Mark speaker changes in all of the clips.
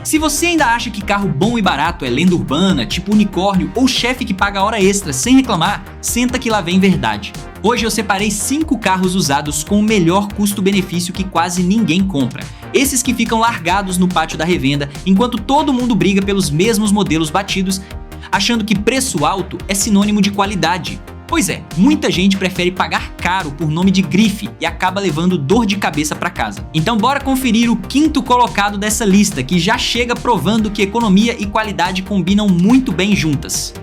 Speaker 1: Se você ainda acha que carro bom e barato é lenda urbana, tipo unicórnio ou chefe que paga hora extra sem reclamar, senta que lá vem verdade. Hoje eu separei 5 carros usados com o melhor custo-benefício que quase ninguém compra. Esses que ficam largados no pátio da revenda enquanto todo mundo briga pelos mesmos modelos batidos, achando que preço alto é sinônimo de qualidade. Pois é, muita gente prefere pagar caro por nome de grife e acaba levando dor de cabeça para casa. Então bora conferir o 5º colocado dessa lista, que já chega provando que economia e qualidade combinam muito bem juntas.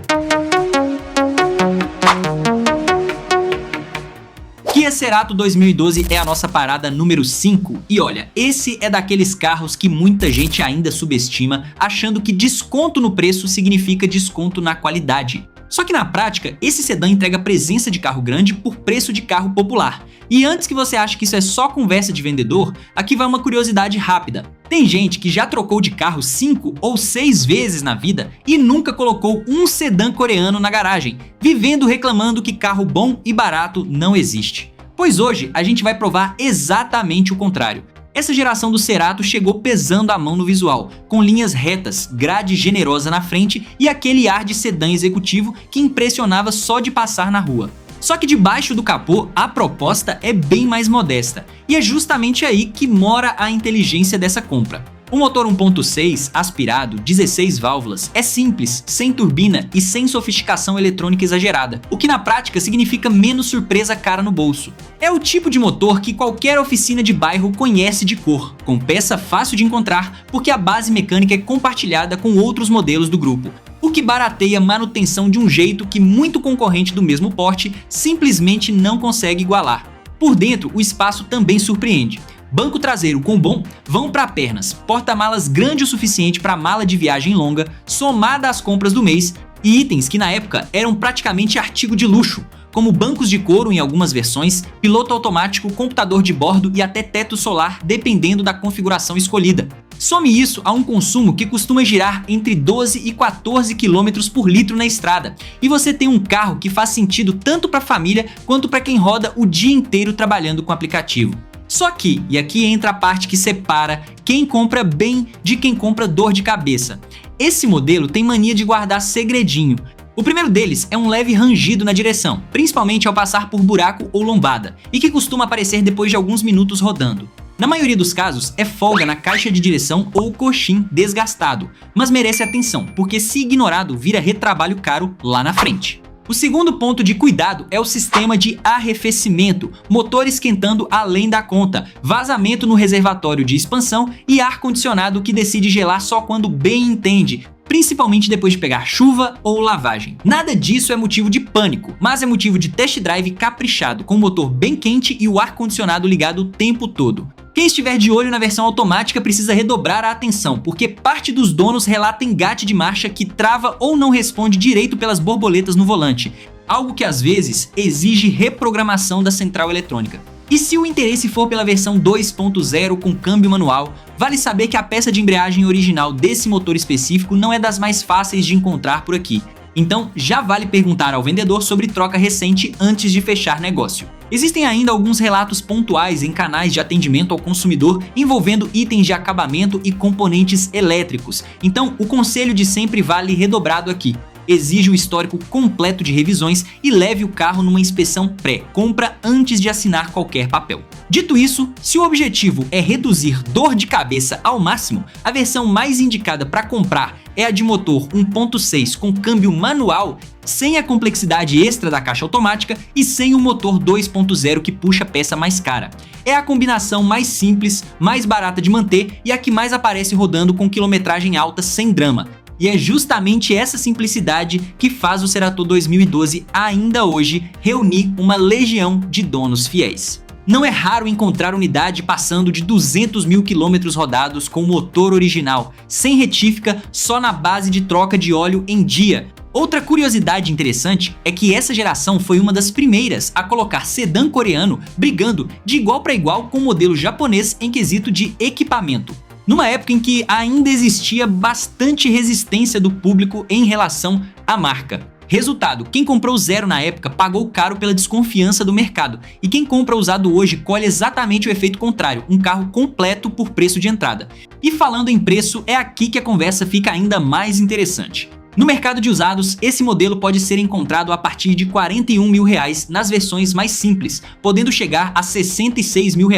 Speaker 1: Kia Cerato 2012 é a nossa parada número 5 e olha, esse é daqueles carros que muita gente ainda subestima, achando que desconto no preço significa desconto na qualidade. Só que na prática, esse sedã entrega presença de carro grande por preço de carro popular. E antes que você ache que isso é só conversa de vendedor, aqui vai uma curiosidade rápida. Tem gente que já trocou de carro 5 ou 6 vezes na vida e nunca colocou um sedã coreano na garagem, vivendo reclamando que carro bom e barato não existe. Pois hoje a gente vai provar exatamente o contrário. Essa geração do Cerato chegou pesando a mão no visual, com linhas retas, grade generosa na frente e aquele ar de sedã executivo que impressionava só de passar na rua. Só que debaixo do capô, a proposta é bem mais modesta, e é justamente aí que mora a inteligência dessa compra. O motor 1.6 aspirado, 16 válvulas, é simples, sem turbina e sem sofisticação eletrônica exagerada, o que na prática significa menos surpresa cara no bolso. É o tipo de motor que qualquer oficina de bairro conhece de cor, com peça fácil de encontrar porque a base mecânica é compartilhada com outros modelos do grupo, o que barateia manutenção de um jeito que muito concorrente do mesmo porte simplesmente não consegue igualar. Por dentro, o espaço também surpreende. Banco traseiro com vão para pernas, porta-malas grande o suficiente para mala de viagem longa, somada às compras do mês, e itens que na época eram praticamente artigo de luxo, como bancos de couro em algumas versões, piloto automático, computador de bordo e até teto solar, dependendo da configuração escolhida. Some isso a um consumo que costuma girar entre 12 e 14 km por litro na estrada, e você tem um carro que faz sentido tanto para a família quanto para quem roda o dia inteiro trabalhando com o aplicativo. Só que, e aqui entra a parte que separa quem compra bem de quem compra dor de cabeça. Esse modelo tem mania de guardar segredinho. O primeiro deles é um leve rangido na direção, principalmente ao passar por buraco ou lombada, e que costuma aparecer depois de alguns minutos rodando. Na maioria dos casos, é folga na caixa de direção ou coxim desgastado, mas merece atenção, porque se ignorado vira retrabalho caro lá na frente. O segundo ponto de cuidado é o sistema de arrefecimento, motor esquentando além da conta, vazamento no reservatório de expansão e ar-condicionado que decide gelar só quando bem entende, principalmente depois de pegar chuva ou lavagem. Nada disso é motivo de pânico, mas é motivo de test drive caprichado, com o motor bem quente e o ar-condicionado ligado o tempo todo. Quem estiver de olho na versão automática precisa redobrar a atenção, porque parte dos donos relata engate de marcha que trava ou não responde direito pelas borboletas no volante, algo que às vezes exige reprogramação da central eletrônica. E se o interesse for pela versão 2.0 com câmbio manual, vale saber que a peça de embreagem original desse motor específico não é das mais fáceis de encontrar por aqui. Então já vale perguntar ao vendedor sobre troca recente antes de fechar negócio. Existem ainda alguns relatos pontuais em canais de atendimento ao consumidor envolvendo itens de acabamento e componentes elétricos, então o conselho de sempre vale redobrado aqui. Exige o histórico completo de revisões e leve o carro numa inspeção pré-compra antes de assinar qualquer papel. Dito isso, se o objetivo é reduzir dor de cabeça ao máximo, a versão mais indicada para comprar é a de motor 1.6 com câmbio manual, sem a complexidade extra da caixa automática e sem o motor 2.0 que puxa a peça mais cara. É a combinação mais simples, mais barata de manter e a que mais aparece rodando com quilometragem alta sem drama. E é justamente essa simplicidade que faz o Cerato 2012 ainda hoje reunir uma legião de donos fiéis. Não é raro encontrar unidade passando de 200 mil quilômetros rodados com motor original, sem retífica, só na base de troca de óleo em dia. Outra curiosidade interessante é que essa geração foi uma das primeiras a colocar sedã coreano brigando de igual para igual com o modelo japonês em quesito de equipamento. Numa época em que ainda existia bastante resistência do público em relação à marca. Resultado, quem comprou zero na época pagou caro pela desconfiança do mercado, e quem compra usado hoje colhe exatamente o efeito contrário, um carro completo por preço de entrada. E falando em preço, é aqui que a conversa fica ainda mais interessante. No mercado de usados, esse modelo pode ser encontrado a partir de R$ 41 mil nas versões mais simples, podendo chegar a R$ 66 mil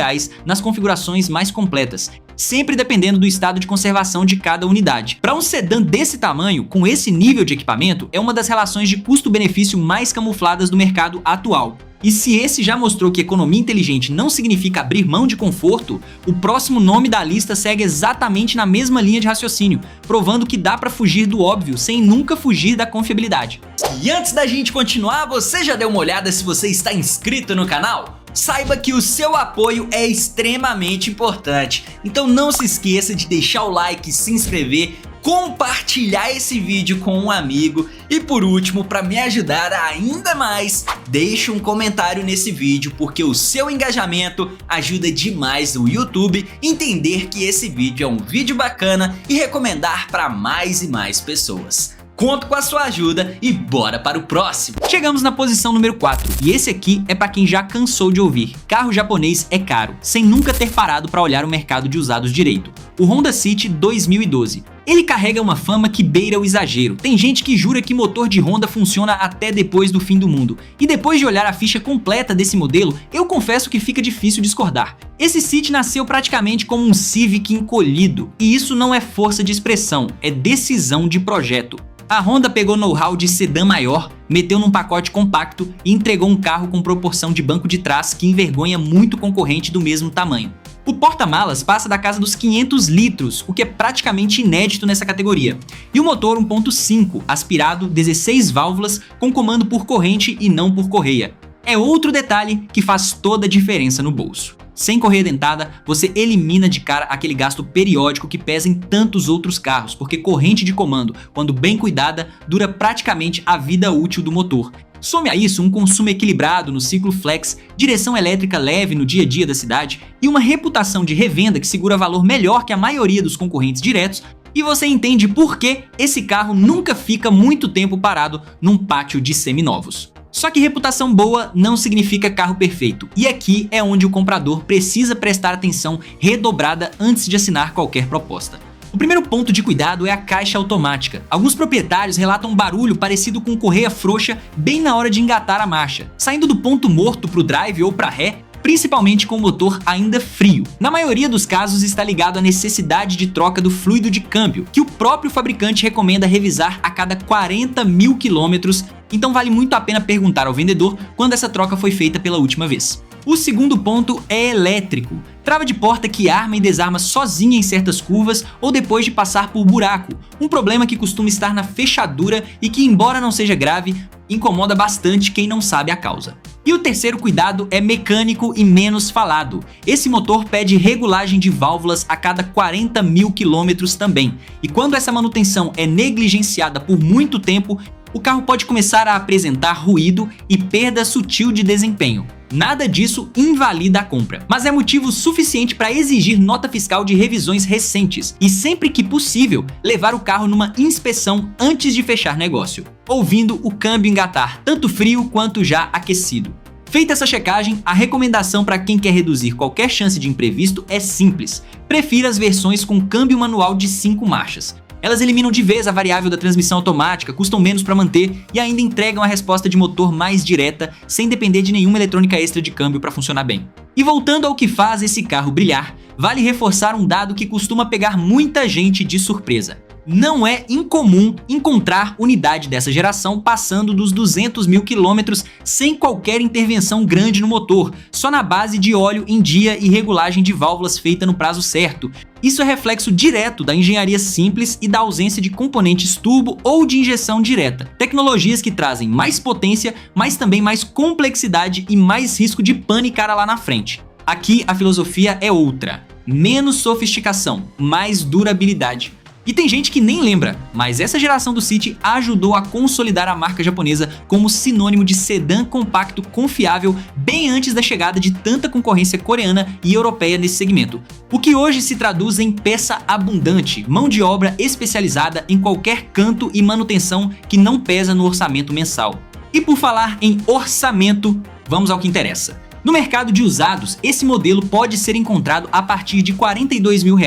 Speaker 1: nas configurações mais completas, sempre dependendo do estado de conservação de cada unidade. Para um sedã desse tamanho, com esse nível de equipamento, é uma das relações de custo-benefício mais camufladas do mercado atual. E se esse já mostrou que economia inteligente não significa abrir mão de conforto, o próximo nome da lista segue exatamente na mesma linha de raciocínio, provando que dá para fugir do óbvio sem nunca fugir da confiabilidade. E antes da gente continuar, você já deu uma olhada se você está inscrito no canal? Saiba que o seu apoio é extremamente importante, então não se esqueça de deixar o like, se inscrever, compartilhar esse vídeo com um amigo e por último, para me ajudar ainda mais, deixe um comentário nesse vídeo porque o seu engajamento ajuda demais o YouTube entender que esse vídeo é um vídeo bacana e recomendar para mais e mais pessoas. Conto com a sua ajuda e bora para o próximo. Chegamos na posição número 4 e esse aqui é para quem já cansou de ouvir: carro japonês é caro, sem nunca ter parado para olhar o mercado de usados direito. O Honda City 2012. Ele carrega uma fama que beira o exagero. Tem gente que jura que motor de Honda funciona até depois do fim do mundo. E depois de olhar a ficha completa desse modelo, eu confesso que fica difícil discordar. Esse City nasceu praticamente como um Civic encolhido. E isso não é força de expressão, é decisão de projeto. A Honda pegou know-how de sedã maior, meteu num pacote compacto e entregou um carro com proporção de banco de trás que envergonha muito concorrente do mesmo tamanho. O porta-malas passa da casa dos 500 litros, o que é praticamente inédito nessa categoria. E o motor 1.5, aspirado, 16 válvulas, com comando por corrente e não por correia. É outro detalhe que faz toda a diferença no bolso. Sem correia dentada, você elimina de cara aquele gasto periódico que pesa em tantos outros carros, porque corrente de comando, quando bem cuidada, dura praticamente a vida útil do motor. Some a isso um consumo equilibrado no ciclo flex, direção elétrica leve no dia a dia da cidade e uma reputação de revenda que segura valor melhor que a maioria dos concorrentes diretos, e você entende por que esse carro nunca fica muito tempo parado num pátio de seminovos. Só que reputação boa não significa carro perfeito, e aqui é onde o comprador precisa prestar atenção redobrada antes de assinar qualquer proposta. O primeiro ponto de cuidado é a caixa automática. Alguns proprietários relatam um barulho parecido com correia frouxa bem na hora de engatar a marcha, saindo do ponto morto para o drive ou para ré, principalmente com o motor ainda frio. Na maioria dos casos está ligado à necessidade de troca do fluido de câmbio, que o próprio fabricante recomenda revisar a cada 40 mil quilômetros, então vale muito a pena perguntar ao vendedor quando essa troca foi feita pela última vez. O segundo ponto é elétrico. Trava de porta que arma e desarma sozinha em certas curvas ou depois de passar por buraco, um problema que costuma estar na fechadura e que, embora não seja grave, incomoda bastante quem não sabe a causa. E o terceiro cuidado é mecânico e menos falado. Esse motor pede regulagem de válvulas a cada 40 mil quilômetros também, e quando essa manutenção é negligenciada por muito tempo, o carro pode começar a apresentar ruído e perda sutil de desempenho. Nada disso invalida a compra, mas é motivo suficiente para exigir nota fiscal de revisões recentes e, sempre que possível, levar o carro numa inspeção antes de fechar negócio, ouvindo o câmbio engatar, tanto frio quanto já aquecido. Feita essa checagem, a recomendação para quem quer reduzir qualquer chance de imprevisto é simples: prefira as versões com câmbio manual de 5 marchas. Elas eliminam de vez a variável da transmissão automática, custam menos para manter e ainda entregam a resposta de motor mais direta, sem depender de nenhuma eletrônica extra de câmbio para funcionar bem. E voltando ao que faz esse carro brilhar, vale reforçar um dado que costuma pegar muita gente de surpresa. Não é incomum encontrar unidade dessa geração passando dos 200 mil quilômetros sem qualquer intervenção grande no motor, só na base de óleo em dia e regulagem de válvulas feita no prazo certo. Isso é reflexo direto da engenharia simples e da ausência de componentes turbo ou de injeção direta. Tecnologias que trazem mais potência, mas também mais complexidade e mais risco de pane cara lá na frente. Aqui a filosofia é outra: menos sofisticação, mais durabilidade. E tem gente que nem lembra, mas essa geração do City ajudou a consolidar a marca japonesa como sinônimo de sedã compacto confiável bem antes da chegada de tanta concorrência coreana e europeia nesse segmento. O que hoje se traduz em peça abundante, mão de obra especializada em qualquer canto e manutenção que não pesa no orçamento mensal. E por falar em orçamento, vamos ao que interessa. No mercado de usados, esse modelo pode ser encontrado a partir de R$ 42 mil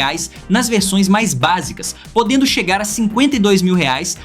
Speaker 1: nas versões mais básicas, podendo chegar a R$ 52 mil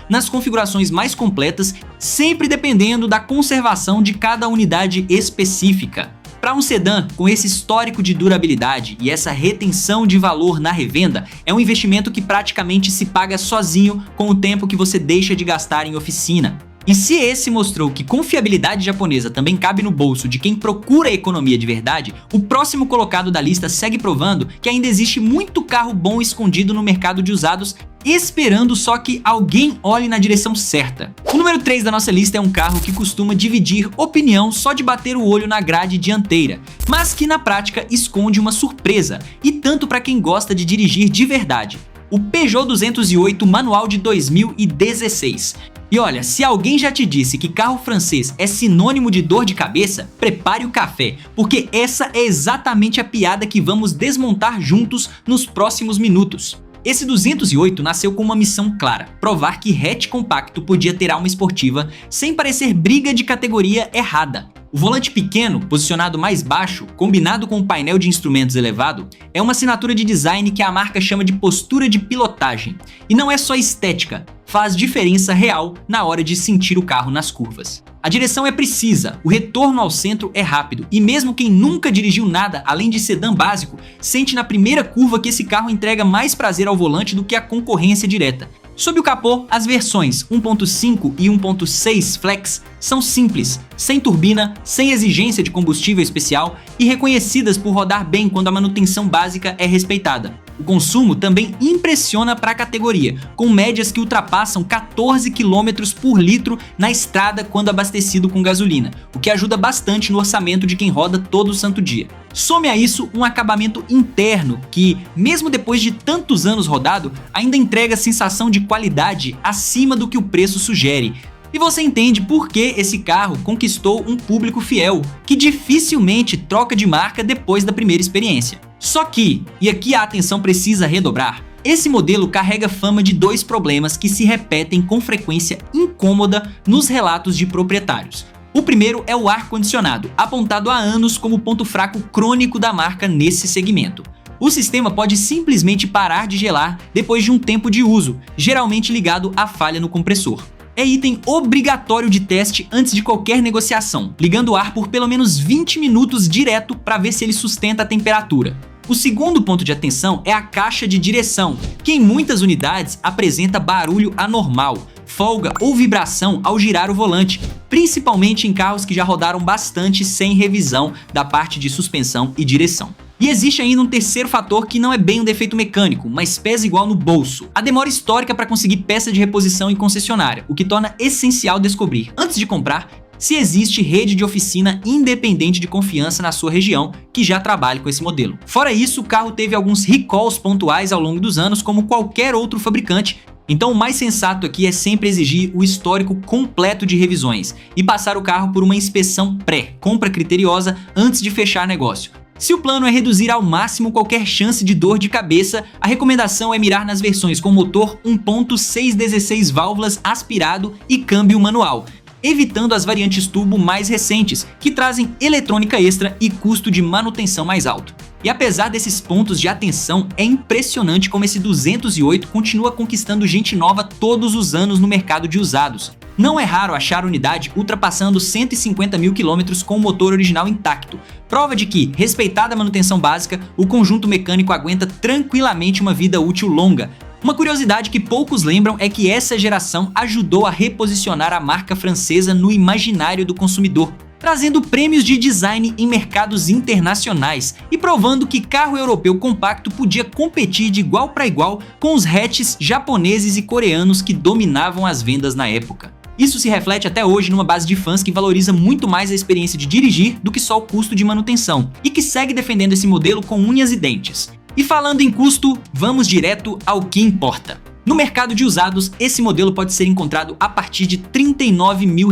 Speaker 1: nas configurações mais completas, sempre dependendo da conservação de cada unidade específica. Para um sedã com esse histórico de durabilidade e essa retenção de valor na revenda, é um investimento que praticamente se paga sozinho com o tempo que você deixa de gastar em oficina. E se esse mostrou que confiabilidade japonesa também cabe no bolso de quem procura economia de verdade, o próximo colocado da lista segue provando que ainda existe muito carro bom escondido no mercado de usados, esperando só que alguém olhe na direção certa. O número 3 da nossa lista é um carro que costuma dividir opinião só de bater o olho na grade dianteira, mas que na prática esconde uma surpresa, e tanto para quem gosta de dirigir de verdade. O Peugeot 208 manual de 2016. E olha, se alguém já te disse que carro francês é sinônimo de dor de cabeça, prepare o café, porque essa é exatamente a piada que vamos desmontar juntos nos próximos minutos. Esse 208 nasceu com uma missão clara: provar que hatch compacto podia ter alma esportiva sem parecer briga de categoria errada. O volante pequeno, posicionado mais baixo, combinado com um painel de instrumentos elevado, é uma assinatura de design que a marca chama de postura de pilotagem. E não é só estética, faz diferença real na hora de sentir o carro nas curvas. A direção é precisa, o retorno ao centro é rápido, e mesmo quem nunca dirigiu nada além de sedã básico, sente na primeira curva que esse carro entrega mais prazer ao volante do que a concorrência direta. Sob o capô, as versões 1.5 e 1.6 Flex são simples, sem turbina, sem exigência de combustível especial e reconhecidas por rodar bem quando a manutenção básica é respeitada. O consumo também impressiona para a categoria, com médias que ultrapassam 14 km por litro na estrada quando abastecido com gasolina, o que ajuda bastante no orçamento de quem roda todo santo dia. Some a isso um acabamento interno que, mesmo depois de tantos anos rodado, ainda entrega sensação de qualidade acima do que o preço sugere. E você entende por que esse carro conquistou um público fiel, que dificilmente troca de marca depois da primeira experiência. Só que, e aqui a atenção precisa redobrar, esse modelo carrega fama de dois problemas que se repetem com frequência incômoda nos relatos de proprietários. O primeiro é o ar-condicionado, apontado há anos como ponto fraco crônico da marca nesse segmento. O sistema pode simplesmente parar de gelar depois de um tempo de uso, geralmente ligado à falha no compressor. É item obrigatório de teste antes de qualquer negociação, ligando o ar por pelo menos 20 minutos direto para ver se ele sustenta a temperatura. O segundo ponto de atenção é a caixa de direção, que em muitas unidades apresenta barulho anormal, folga ou vibração ao girar o volante, principalmente em carros que já rodaram bastante sem revisão da parte de suspensão e direção. E existe ainda um terceiro fator que não é bem um defeito mecânico, mas pesa igual no bolso: a demora histórica para conseguir peça de reposição em concessionária, o que torna essencial descobrir, antes de comprar, se existe rede de oficina independente de confiança na sua região que já trabalhe com esse modelo. Fora isso, o carro teve alguns recalls pontuais ao longo dos anos, como qualquer outro fabricante, então o mais sensato aqui é sempre exigir o histórico completo de revisões e passar o carro por uma inspeção pré-compra criteriosa antes de fechar negócio. Se o plano é reduzir ao máximo qualquer chance de dor de cabeça, a recomendação é mirar nas versões com motor 1.616 válvulas aspirado e câmbio manual, evitando as variantes turbo mais recentes, que trazem eletrônica extra e custo de manutenção mais alto. E apesar desses pontos de atenção, é impressionante como esse 208 continua conquistando gente nova todos os anos no mercado de usados. Não é raro achar unidade ultrapassando 150 mil quilômetros com o motor original intacto, prova de que, respeitada a manutenção básica, o conjunto mecânico aguenta tranquilamente uma vida útil longa. Uma curiosidade que poucos lembram é que essa geração ajudou a reposicionar a marca francesa no imaginário do consumidor, trazendo prêmios de design em mercados internacionais e provando que carro europeu compacto podia competir de igual para igual com os hatches japoneses e coreanos que dominavam as vendas na época. Isso se reflete até hoje numa base de fãs que valoriza muito mais a experiência de dirigir do que só o custo de manutenção, e que segue defendendo esse modelo com unhas e dentes. E falando em custo, vamos direto ao que importa. No mercado de usados, esse modelo pode ser encontrado a partir de R$ 39 mil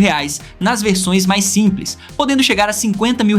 Speaker 1: nas versões mais simples, podendo chegar a R$ 50 mil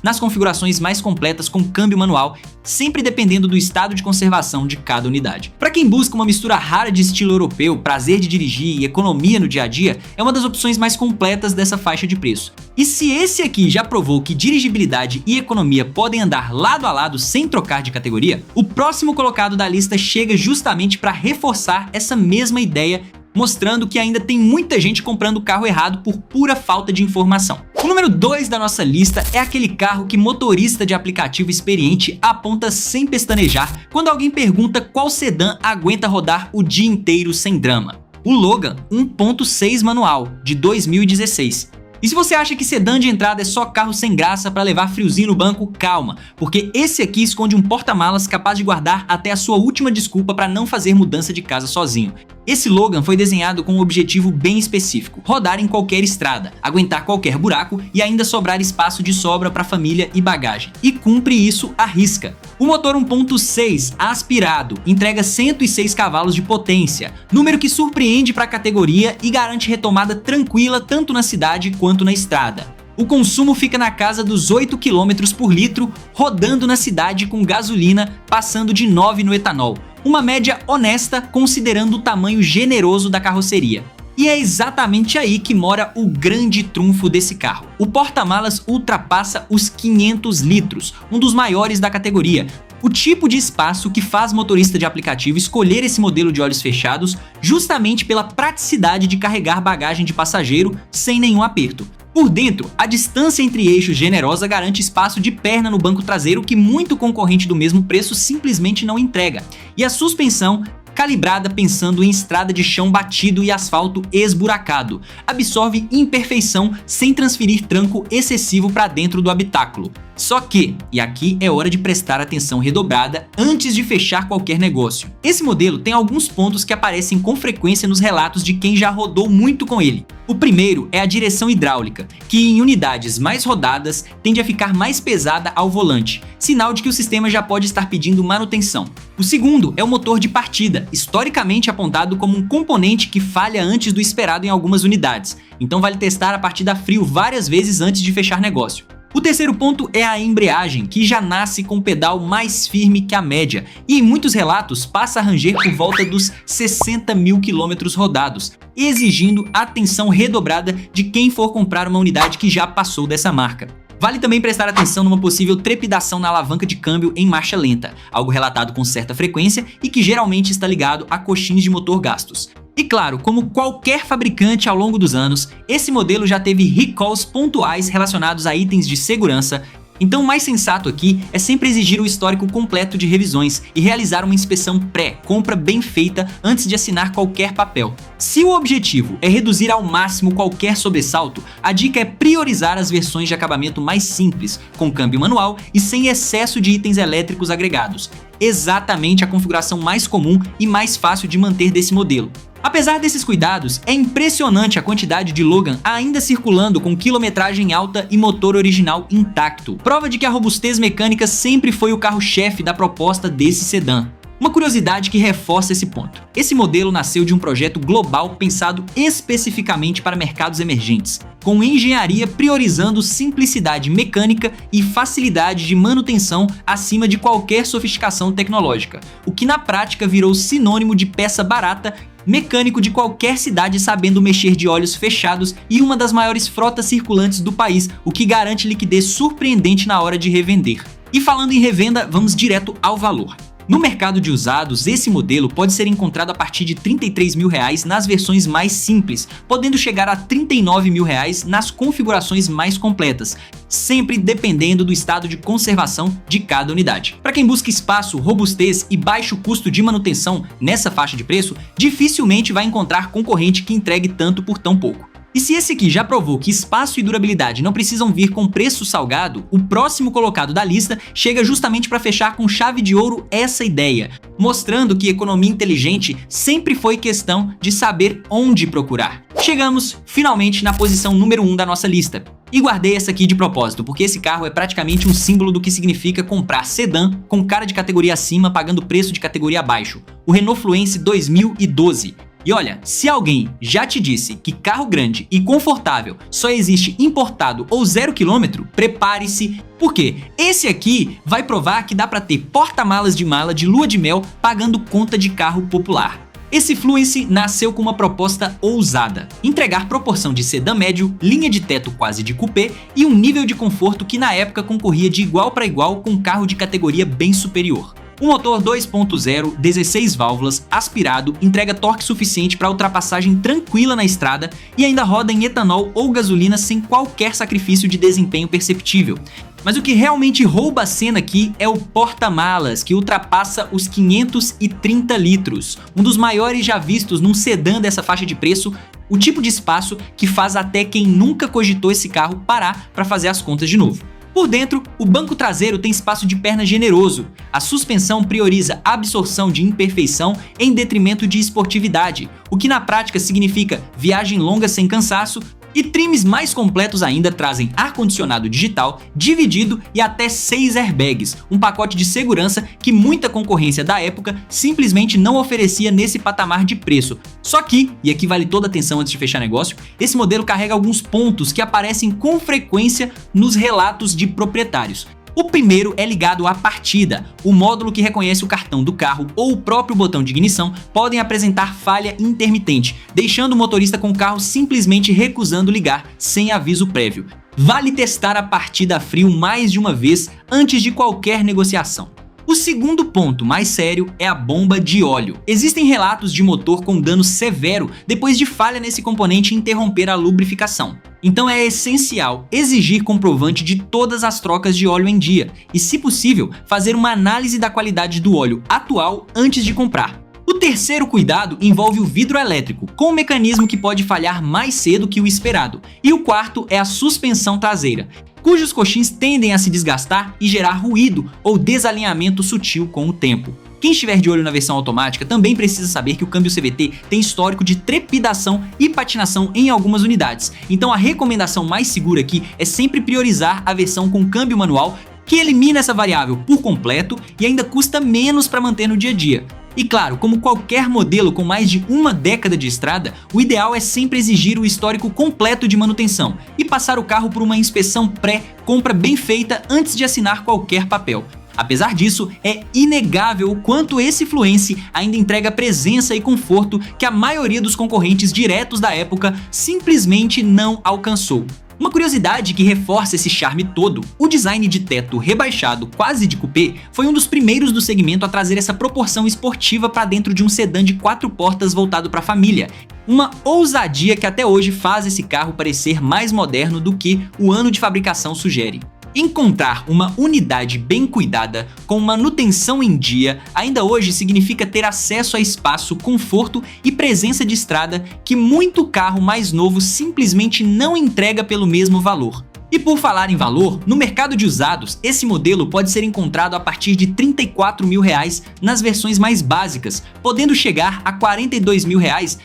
Speaker 1: nas configurações mais completas com câmbio manual sempre dependendo do estado de conservação de cada unidade. Para quem busca uma mistura rara de estilo europeu, prazer de dirigir e economia no dia a dia, é uma das opções mais completas dessa faixa de preço. E se esse aqui já provou que dirigibilidade e economia podem andar lado a lado sem trocar de categoria, o próximo colocado da lista chega justamente para reforçar essa mesma ideia, mostrando que ainda tem muita gente comprando o carro errado por pura falta de informação. O número 2 da nossa lista é aquele carro que motorista de aplicativo experiente aponta sem pestanejar quando alguém pergunta qual sedã aguenta rodar o dia inteiro sem drama. O Logan 1.6 manual, de 2016. E se você acha que sedã de entrada é só carro sem graça para levar friozinho no banco, calma, porque esse aqui esconde um porta-malas capaz de guardar até a sua última desculpa para não fazer mudança de casa sozinho. Esse Logan foi desenhado com um objetivo bem específico: rodar em qualquer estrada, aguentar qualquer buraco e ainda sobrar espaço de sobra para família e bagagem. E cumpre isso à risca. O motor 1.6 aspirado entrega 106 cavalos de potência, número que surpreende para a categoria e garante retomada tranquila tanto na cidade quanto na estrada. O consumo fica na casa dos 8 km por litro, rodando na cidade com gasolina, passando de 9 no etanol. Uma média honesta considerando o tamanho generoso da carroceria. E é exatamente aí que mora o grande trunfo desse carro. O porta-malas ultrapassa os 500 litros, um dos maiores da categoria. O tipo de espaço que faz motorista de aplicativo escolher esse modelo de olhos fechados justamente pela praticidade de carregar bagagem de passageiro sem nenhum aperto. Por dentro, a distância entre eixos generosa garante espaço de perna no banco traseiro que muito concorrente do mesmo preço simplesmente não entrega. E a suspensão, calibrada pensando em estrada de chão batido e asfalto esburacado, absorve imperfeição sem transferir tranco excessivo para dentro do habitáculo. Só que, e aqui é hora de prestar atenção redobrada antes de fechar qualquer negócio. Esse modelo tem alguns pontos que aparecem com frequência nos relatos de quem já rodou muito com ele. O primeiro é a direção hidráulica, que em unidades mais rodadas tende a ficar mais pesada ao volante, sinal de que o sistema já pode estar pedindo manutenção. O segundo é o motor de partida, historicamente apontado como um componente que falha antes do esperado em algumas unidades, então vale testar a partida a frio várias vezes antes de fechar negócio. O terceiro ponto é a embreagem, que já nasce com o pedal mais firme que a média e em muitos relatos passa a ranger por volta dos 60 mil quilômetros rodados, exigindo atenção redobrada de quem for comprar uma unidade que já passou dessa marca. Vale também prestar atenção numa possível trepidação na alavanca de câmbio em marcha lenta, algo relatado com certa frequência e que geralmente está ligado a coxins de motor gastos. E claro, como qualquer fabricante ao longo dos anos, esse modelo já teve recalls pontuais relacionados a itens de segurança, então o mais sensato aqui é sempre exigir o histórico completo de revisões e realizar uma inspeção pré-compra bem feita antes de assinar qualquer papel. Se o objetivo é reduzir ao máximo qualquer sobressalto, a dica é priorizar as versões de acabamento mais simples, com câmbio manual e sem excesso de itens elétricos agregados. Exatamente a configuração mais comum e mais fácil de manter desse modelo. Apesar desses cuidados, é impressionante a quantidade de Logan ainda circulando com quilometragem alta e motor original intacto, prova de que a robustez mecânica sempre foi o carro-chefe da proposta desse sedã. Uma curiosidade que reforça esse ponto: esse modelo nasceu de um projeto global pensado especificamente para mercados emergentes, com engenharia priorizando simplicidade mecânica e facilidade de manutenção acima de qualquer sofisticação tecnológica, o que na prática virou sinônimo de peça barata, mecânico de qualquer cidade sabendo mexer de olhos fechados e uma das maiores frotas circulantes do país, o que garante liquidez surpreendente na hora de revender. E falando em revenda, vamos direto ao valor. No mercado de usados, esse modelo pode ser encontrado a partir de R$ 33 mil nas versões mais simples, podendo chegar a R$ 39 mil nas configurações mais completas, sempre dependendo do estado de conservação de cada unidade. Para quem busca espaço, robustez e baixo custo de manutenção nessa faixa de preço, dificilmente vai encontrar concorrente que entregue tanto por tão pouco. E se esse aqui já provou que espaço e durabilidade não precisam vir com preço salgado, o próximo colocado da lista chega justamente para fechar com chave de ouro essa ideia, mostrando que economia inteligente sempre foi questão de saber onde procurar. Chegamos finalmente na posição número 1 da nossa lista. E guardei essa aqui de propósito, porque esse carro é praticamente um símbolo do que significa comprar sedã com cara de categoria acima pagando preço de categoria abaixo. O Renault Fluence 2012. E olha, se alguém já te disse que carro grande e confortável só existe importado ou 0 km, prepare-se, porque esse aqui vai provar que dá pra ter porta-malas de mala de lua de mel pagando conta de carro popular. Esse Fluence nasceu com uma proposta ousada: entregar proporção de sedã médio, linha de teto quase de coupé e um nível de conforto que na época concorria de igual para igual com um carro de categoria bem superior. Um motor 2.0, 16 válvulas, aspirado, entrega torque suficiente para ultrapassagem tranquila na estrada e ainda roda em etanol ou gasolina sem qualquer sacrifício de desempenho perceptível. Mas o que realmente rouba a cena aqui é o porta-malas, que ultrapassa os 530 litros, um dos maiores já vistos num sedã dessa faixa de preço, o tipo de espaço que faz até quem nunca cogitou esse carro parar para fazer as contas de novo. Por dentro, o banco traseiro tem espaço de perna generoso, a suspensão prioriza absorção de imperfeição em detrimento de esportividade, o que na prática significa viagem longa sem cansaço, e trims mais completos ainda trazem ar-condicionado digital, dividido e até 6 airbags, um pacote de segurança que muita concorrência da época simplesmente não oferecia nesse patamar de preço. Só que, e aqui vale toda a atenção antes de fechar negócio, esse modelo carrega alguns pontos que aparecem com frequência nos relatos de proprietários. O primeiro é ligado à partida. O módulo que reconhece o cartão do carro ou o próprio botão de ignição podem apresentar falha intermitente, deixando o motorista com o carro simplesmente recusando ligar sem aviso prévio. Vale testar a partida a frio mais de uma vez antes de qualquer negociação. O segundo ponto mais sério é a bomba de óleo. Existem relatos de motor com dano severo depois de falha nesse componente interromper a lubrificação. Então é essencial exigir comprovante de todas as trocas de óleo em dia e, se possível, fazer uma análise da qualidade do óleo atual antes de comprar. O terceiro cuidado envolve o vidro elétrico, com um mecanismo que pode falhar mais cedo que o esperado. E o quarto é a suspensão traseira, cujos coxins tendem a se desgastar e gerar ruído ou desalinhamento sutil com o tempo. Quem estiver de olho na versão automática também precisa saber que o câmbio CVT tem histórico de trepidação e patinação em algumas unidades, então a recomendação mais segura aqui é sempre priorizar a versão com câmbio manual, que elimina essa variável por completo e ainda custa menos para manter no dia a dia. E claro, como qualquer modelo com mais de uma década de estrada, o ideal é sempre exigir o histórico completo de manutenção e passar o carro por uma inspeção pré-compra bem feita antes de assinar qualquer papel. Apesar disso, é inegável o quanto esse Fluence ainda entrega presença e conforto que a maioria dos concorrentes diretos da época simplesmente não alcançou. Uma curiosidade que reforça esse charme todo: o design de teto rebaixado quase de coupé foi um dos primeiros do segmento a trazer essa proporção esportiva para dentro de um sedã de 4 portas voltado para a família. Uma ousadia que até hoje faz esse carro parecer mais moderno do que o ano de fabricação sugere. Encontrar uma unidade bem cuidada, com manutenção em dia, ainda hoje significa ter acesso a espaço, conforto e presença de estrada que muito carro mais novo simplesmente não entrega pelo mesmo valor. E por falar em valor, no mercado de usados, esse modelo pode ser encontrado a partir de R$ 34 mil nas versões mais básicas, podendo chegar a R$ 42 mil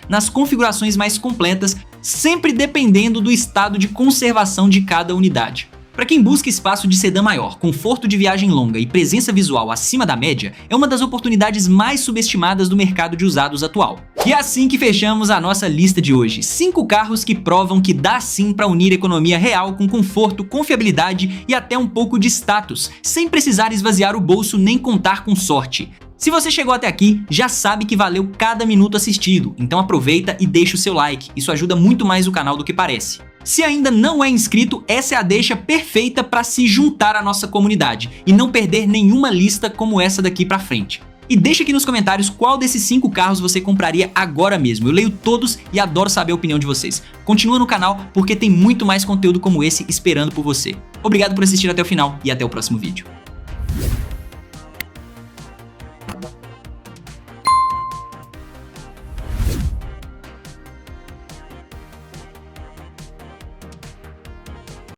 Speaker 1: nas configurações mais completas, sempre dependendo do estado de conservação de cada unidade. Para quem busca espaço de sedã maior, conforto de viagem longa e presença visual acima da média, é uma das oportunidades mais subestimadas do mercado de usados atual. E é assim que fechamos a nossa lista de hoje. 5 carros que provam que dá sim para unir economia real com conforto, confiabilidade e até um pouco de status, sem precisar esvaziar o bolso nem contar com sorte. Se você chegou até aqui, já sabe que valeu cada minuto assistido, então aproveita e deixa o seu like, isso ajuda muito mais o canal do que parece. Se ainda não é inscrito, essa é a deixa perfeita para se juntar à nossa comunidade e não perder nenhuma lista como essa daqui pra frente. E deixa aqui nos comentários qual desses 5 carros você compraria agora mesmo, eu leio todos e adoro saber a opinião de vocês. Continua no canal porque tem muito mais conteúdo como esse esperando por você. Obrigado por assistir até o final e até o próximo vídeo.